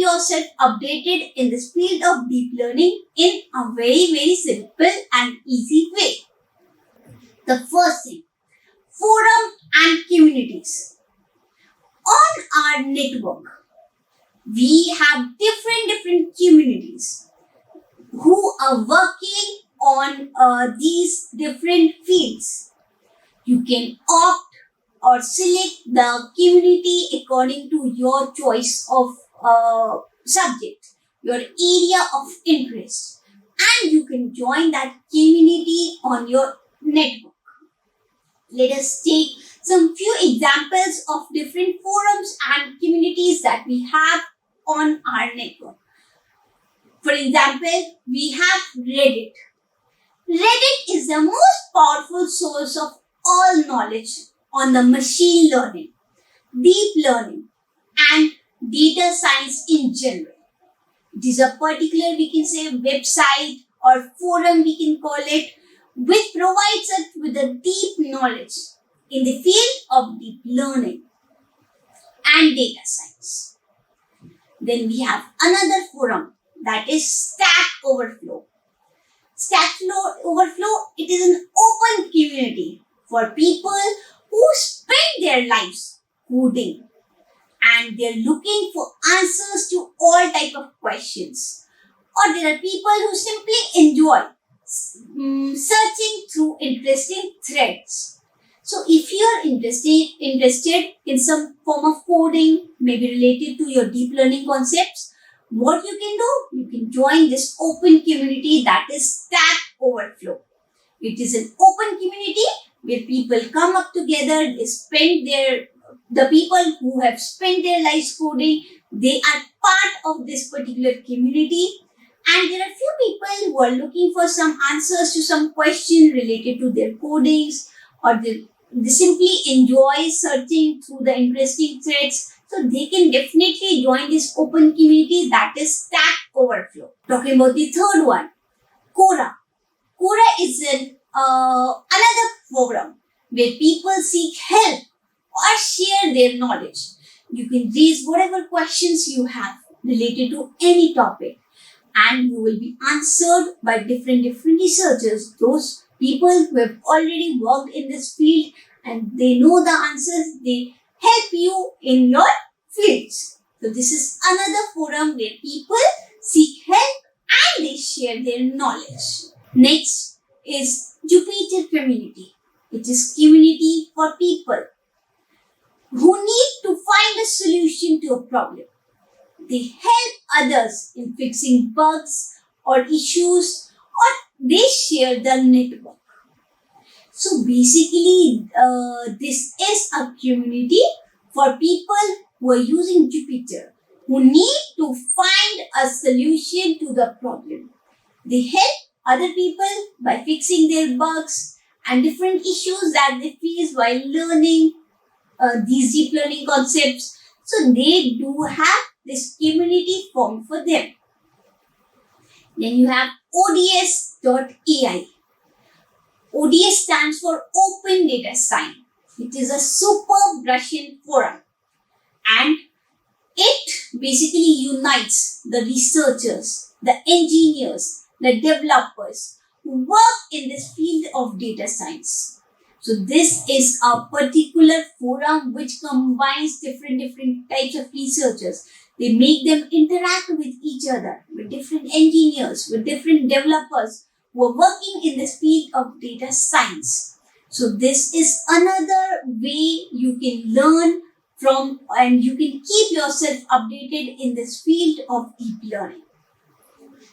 yourself updated in this field of deep learning in a very simple and easy way. The first thing, forum and communities. On our network, we have different communities who are working on these different fields. You can opt or select the community according to your choice of subject, your area of interest, and you can join that community on your network. Let us take some few examples of different forums and communities that we have on our network. For example, we have Reddit. Reddit is the most powerful source of all knowledge on the machine learning, deep learning, and data science in general. It is a particular, we can say, website or forum, we can call it, which provides us with a deep knowledge in the field of deep learning and data science. Then we have another forum, that is Stack Overflow. Stack Overflow, it is an open community for people who spend their lives coding and they're looking for answers to all type of questions. Or there are people who simply enjoy searching through interesting threads. So if you are interested in some form of coding, maybe related to your deep learning concepts, what you can do, you can join this open community, that is Stack Overflow. It is an open community where people come up together, the people who have spent their lives coding, they are part of this particular community. And there are few people who are looking for some answers to some question related to their codings, or they simply enjoy searching through the interesting threads. So they can definitely join this open community, that is Stack Overflow. Talking about the third one, Quora. Quora is another forum where people seek help or share their knowledge. You can raise whatever questions you have related to any topic, and you will be answered by different researchers, those people who have already worked in this field and they know the answers, they help you in your fields. So this is another forum where people seek help and they share their knowledge. Next is Jupyter community. It is community for people who need to find a solution to a problem. They help others in fixing bugs or issues, or they share the network. So basically, this is a community for people who are using Jupyter, who need to find a solution to the problem. They help other people by fixing their bugs and different issues that they face while learning these deep learning concepts. So they do have this community formed for them. Then you have ODS.ai. ODS stands for Open Data Science. It is a superb Russian forum, and it basically unites the researchers, the engineers, the developers who work in this field of data science. So this is a particular forum which combines different types of researchers. They make them interact with each other, with different engineers, with different developers who are working in this field of data science. So this is another way you can learn from and you can keep yourself updated in this field of deep learning.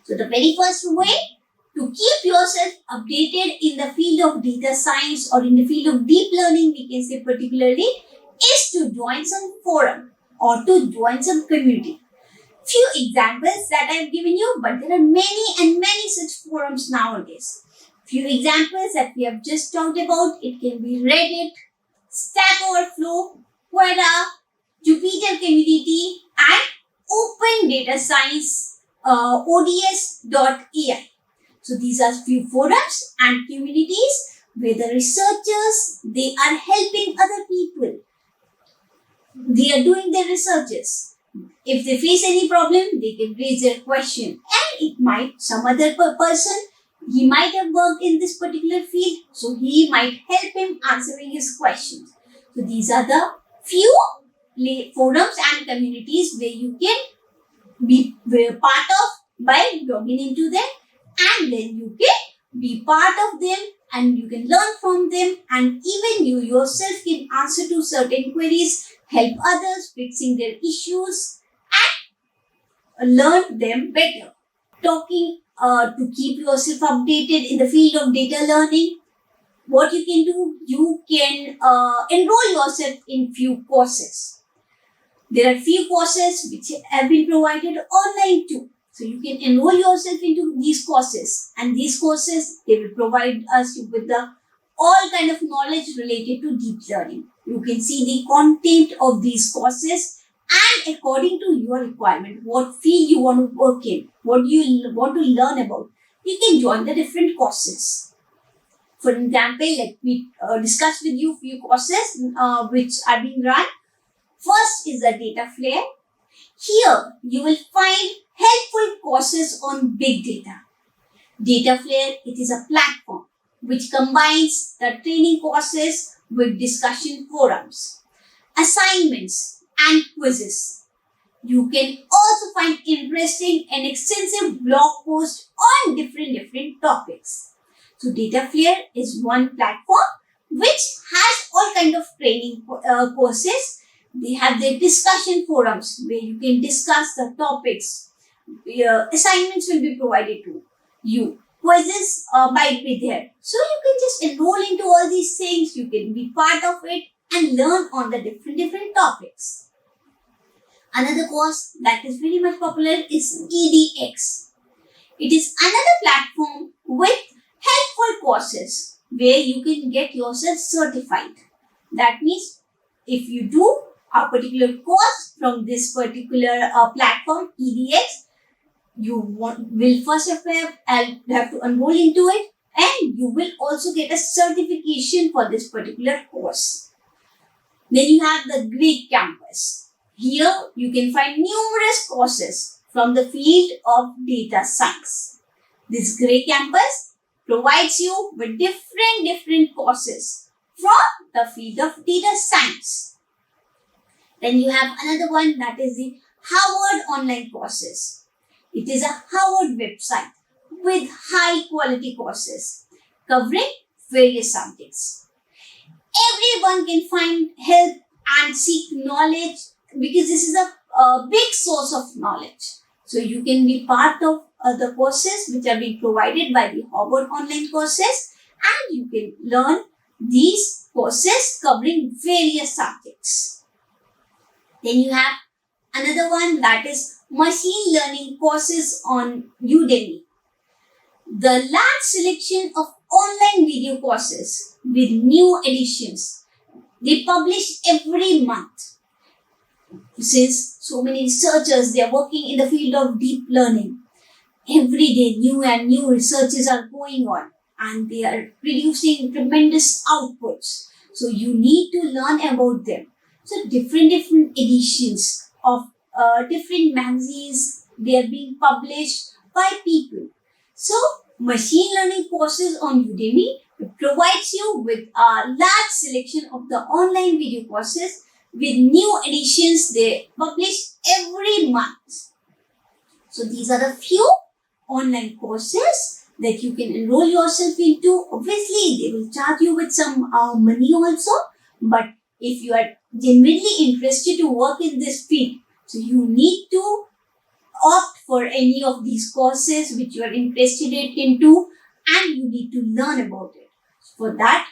So the very first way to keep yourself updated in the field of data science or in the field of deep learning, we can say particularly, is to join some forum or to join some community. Few examples that I have given you, but there are many such forums nowadays. Few examples that we have just talked about, it can be Reddit, Stack Overflow, Quora, Jupyter community, and Open Data Science, ODS.ai. So these are few forums and communities where the researchers, they are helping other people. They are doing their researches. If they face any problem, they can raise their question. And it might, some other person, he might have worked in this particular field, so he might help him answering his questions. So these are the few forums and communities where you can be part of by logging into them, and then you can be part of them and you can learn from them, and even you yourself can answer to certain queries, help others fixing their issues and learn them better. Talking to keep yourself updated in the field of data learning, what you can do, you can enroll yourself in few courses. There are few courses which have been provided online too. So you can enroll yourself into these courses, and these courses, they will provide us with the all kind of knowledge related to deep learning. You can see the content of these courses, and according to your requirement, what field you want to work in, what you want to learn about, you can join the different courses. For example, let me discuss with you few courses which are being run. First is the data flare. Here you will find helpful courses on big data. Data flare, it is a platform which combines the training courses with discussion forums, assignments and quizzes. You can also find interesting and extensive blog posts on different topics. So data flare is one platform which has all kind of training courses. They have their discussion forums where you can discuss the topics. Assignments will be provided to you. Quizzes might be there. So you can just enroll into all these things. You can be part of it and learn on the different topics. Another course that is very much popular is EDX. It is another platform with helpful courses where you can get yourself certified. That means if you do a particular course from this particular platform, EDX, you will first of all have to enroll into it, and you will also get a certification for this particular course. Then you have the Great Campus. Here you can find numerous courses from the field of data science. This Great Campus provides you with different courses from the field of data science. Then you have another one, that is the Harvard online courses. It is a Harvard website with high quality courses covering various subjects. Everyone can find help and seek knowledge because this is a big source of knowledge. So you can be part of the courses which are being provided by the Harvard online courses, and you can learn these courses covering various subjects. Then you have another one, that is machine learning courses on Udemy. The large selection of online video courses with new editions, they publish every month. Since so many researchers, they are working in the field of deep learning, every day new and new researches are going on and they are producing tremendous outputs. So you need to learn about them. So different editions of different magazines, they are being published by people. So machine learning courses on Udemy provides you with a large selection of the online video courses with new editions they publish every month. So these are the few online courses that you can enroll yourself into. Obviously, they will charge you with some money also, but if you are genuinely interested to work in this field, so you need to opt for any of these courses which you are interested into, and you need to learn about it. For that,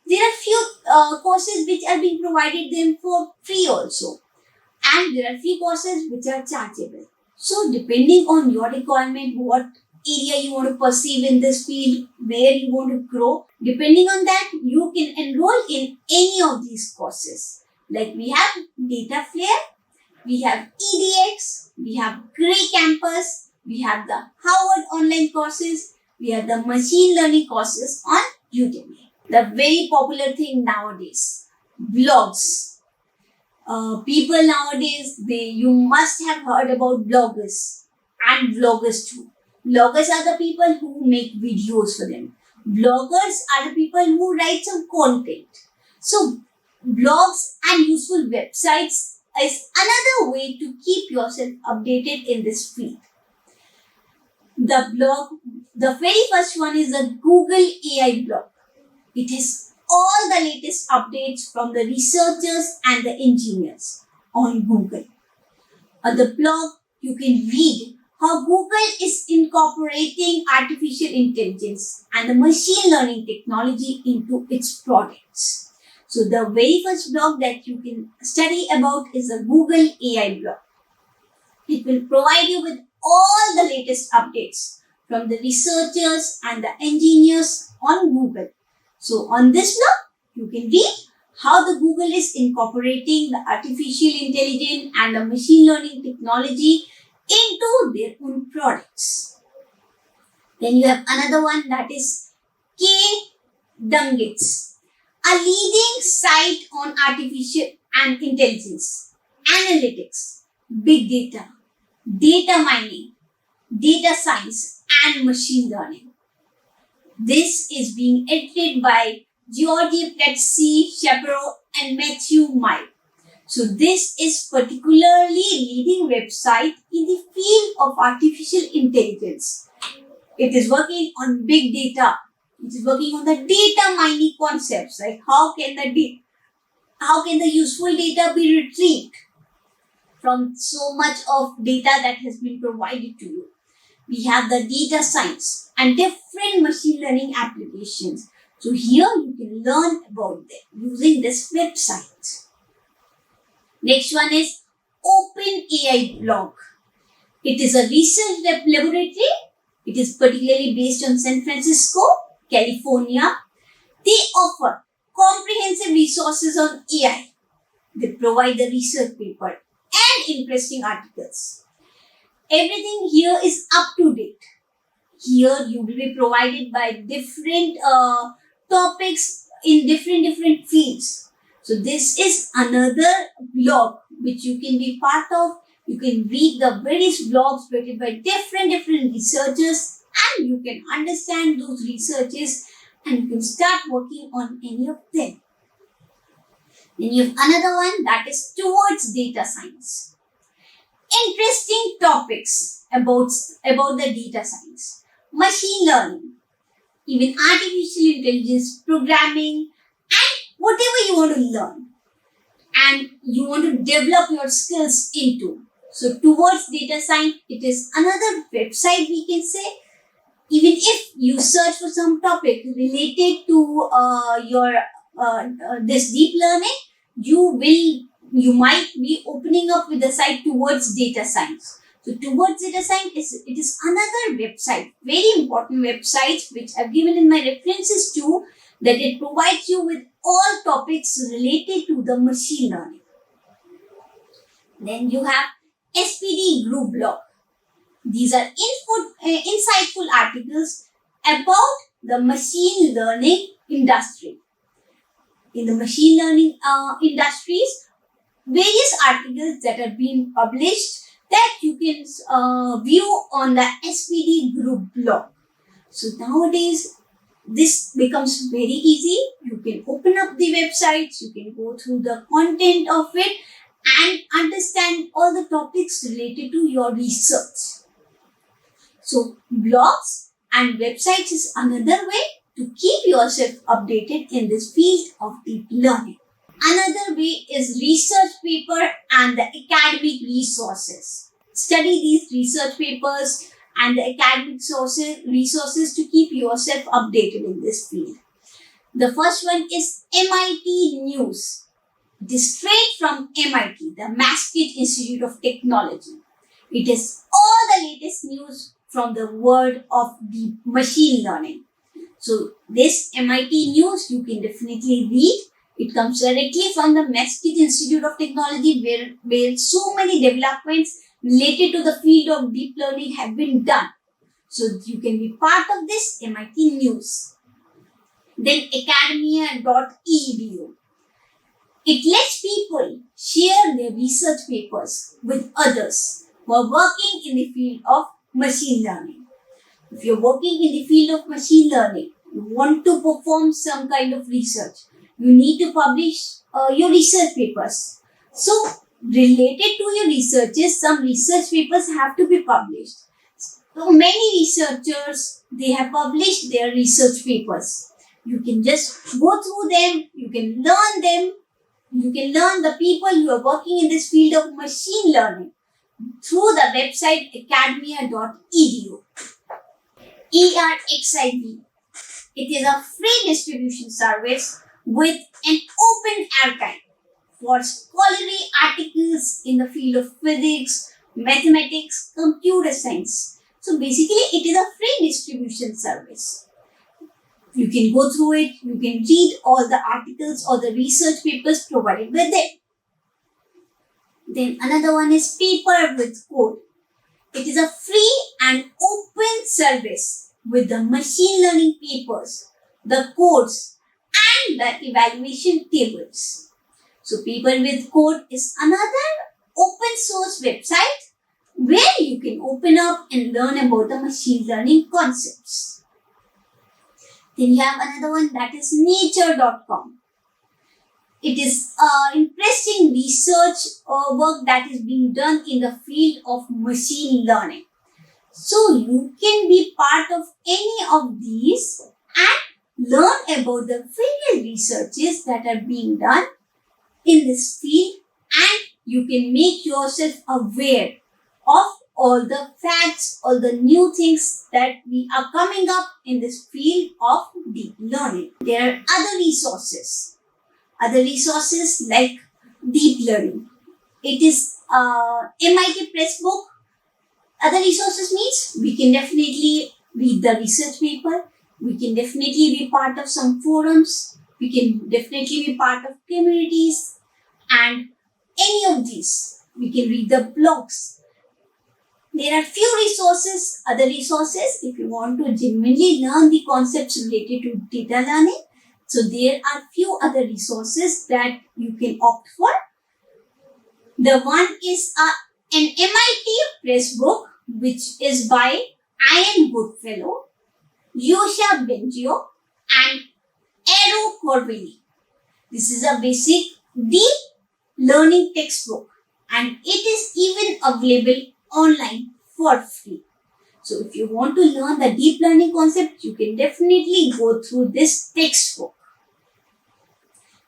there are few courses which are being provided them for free also, and there are few courses which are chargeable. So depending on your requirement, what area you want to perceive in this field, where you want to grow, depending on that, you can enroll in any of these courses. Like we have Data Flare, we have EDX, we have Grey Campus, we have the Harvard online courses, we have the machine learning courses on Udemy. The very popular thing nowadays, blogs. People nowadays, you must have heard about bloggers and vloggers too. Bloggers are the people who make videos for them. Bloggers are the people who write some content. So blogs and useful websites is another way to keep yourself updated in this field. The very first one is the Google AI blog. It has all the latest updates from the researchers and the engineers on Google. On the blog, you can read how Google is incorporating artificial intelligence and the machine learning technology into its products. So the very first blog that you can study about is the Google AI blog. It will provide you with all the latest updates from the researchers and the engineers on Google. So on this blog, you can read how the Google is incorporating the artificial intelligence and the machine learning technology into their own products. Then you have another one, that is K. Dungeons, a leading site on artificial and intelligence, analytics, big data, data mining, data science, and machine learning. This is being edited by Georgie Pletsy, Shapiro, and Matthew Mai. So this is particularly leading website in the field of artificial intelligence. It is working on big data. It is working on the data mining concepts, like how can the useful data be retrieved from so much of data that has been provided to you. We have the data science and different machine learning applications. So here you can learn about them using this website. Next one is OpenAI blog. It is a research laboratory. It is particularly based on San Francisco, California. They offer comprehensive resources on AI. They provide the research paper and interesting articles. Everything here is up to date. Here you will be provided by different topics in different fields. So this is another blog which you can be part of. You can read the various blogs written by different researchers, and you can understand those researches and you can start working on any of them. Then you have another one, that is Towards Data Science. Interesting topics about the data science, machine learning, even artificial intelligence, programming, and whatever you want to learn and you want to develop your skills into. So Towards Data Science, it is another website we can say. Even if you search for some topic related to this deep learning, you might be opening up with the site Towards Data Science. So Towards Data Science it is another website, very important website which I've given in my references too, that it provides you with all topics related to the machine learning. Then you have SPD Group blog. These are insightful articles about the machine learning industry. In the machine learning industries, various articles that are being published that you can view on the SPD Group blog. So nowadays, this becomes very easy. You can open up the websites, you can go through the content of it and understand all the topics related to your research. So blogs and websites is another way to keep yourself updated in this field of deep learning. Another way is research paper and the academic resources. Study these research papers and the academic resources to keep yourself updated in this field. The first one is MIT News. It is straight from MIT, the Massachusetts Institute of Technology. It is all the latest news from the world of the machine learning. So this MIT News you can definitely read. It comes directly from the Massachusetts Institute of Technology where so many developments related to the field of deep learning have been done. So you can be part of this MIT News. Then academia.edu. It lets people share their research papers with others who are working in the field of machine learning. If you're working in the field of machine learning, you want to perform some kind of research, you need to publish your research papers. So, related to your researches, some research papers have to be published. So, many researchers, they have published their research papers. You can just go through them, you can learn them, you can learn the people who are working in this field of machine learning through the website academia.edu. ERXIV. It is a free distribution service with an open archive for scholarly articles in the field of physics, mathematics, computer science. So basically, it is a free distribution service. You can go through it, you can read all the articles or the research papers provided with it. Then another one is Paper with Code. It is a free and open service with the machine learning papers, the codes, and the evaluation tables. So Paper with Code is another open source website where you can open up and learn about the machine learning concepts. Then you have another one, that is nature.com. It is interesting research work that is being done in the field of machine learning. So you can be part of any of these and learn about the various researches that are being done in this field, and you can make yourself aware of all the facts, all the new things that we are coming up in this field of deep learning. There are other resources like deep learning. It is MIT Pressbook. Other resources means we can definitely read the research paper, we can definitely be part of some forums, we can definitely be part of communities, and any of these, we can read the blogs. There are few resources, other resources, if you want to genuinely learn the concepts related to data learning. So there are few other resources that you can opt for. The one is an MIT Pressbook, which is by Ian Goodfellow, Yosha Bengio, and Aero Corvelli. This is a basic deep learning textbook, and it is even available online for free. So if you want to learn the deep learning concept, you can definitely go through this textbook.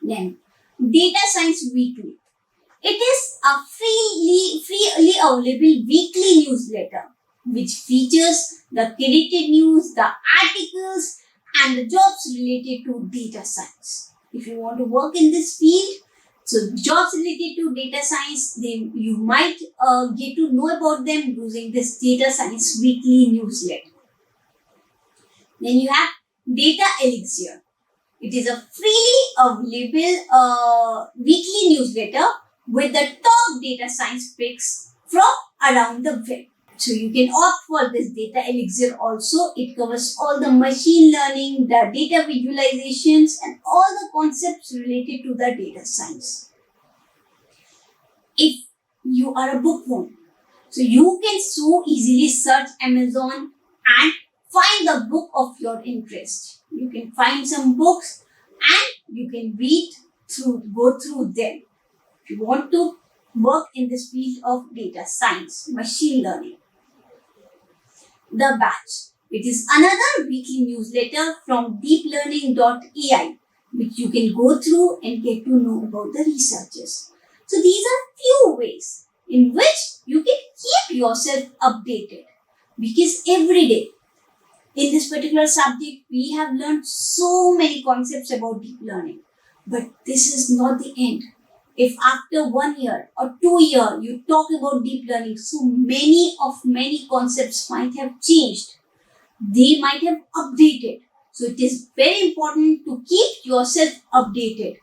Then, Data Science Weekly. It is a freely available weekly newsletter which features the curated news, the articles, and the jobs related to data science. If you want to work in this field, so jobs related to data science, you might get to know about them using this Data Science Weekly newsletter. Then you have Data Elixir. It is a freely available weekly newsletter with the top data science picks from around the web. So you can opt for this Data Elixir also. It covers all the machine learning, the data visualizations, and all the concepts related to the data science. If you are a bookworm, so you can so easily search Amazon and find the book of your interest. You can find some books and you can go through them. If you want to work in this field of data science, machine learning. The Batch. It is another weekly newsletter from deeplearning.ai, which you can go through and get to know about the researchers. So these are few ways in which you can keep yourself updated, because every day in this particular subject, we have learned so many concepts about deep learning. But this is not the end. If after 1 year or 2 years, you talk about deep learning, so many concepts might have changed. They might have updated. So it is very important to keep yourself updated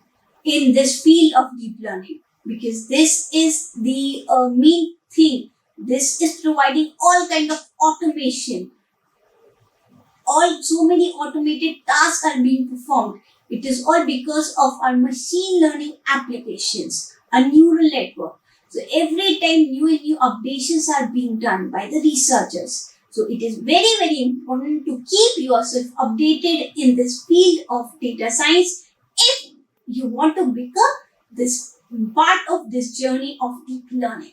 in this field of deep learning, because this is the main thing. This is providing all kind of automation. So many automated tasks are being performed. It is all because of our machine learning applications, a neural network. So every time new updations are being done by the researchers. So it is very, very important to keep yourself updated in this field of data science if you want to become this part of this journey of deep learning.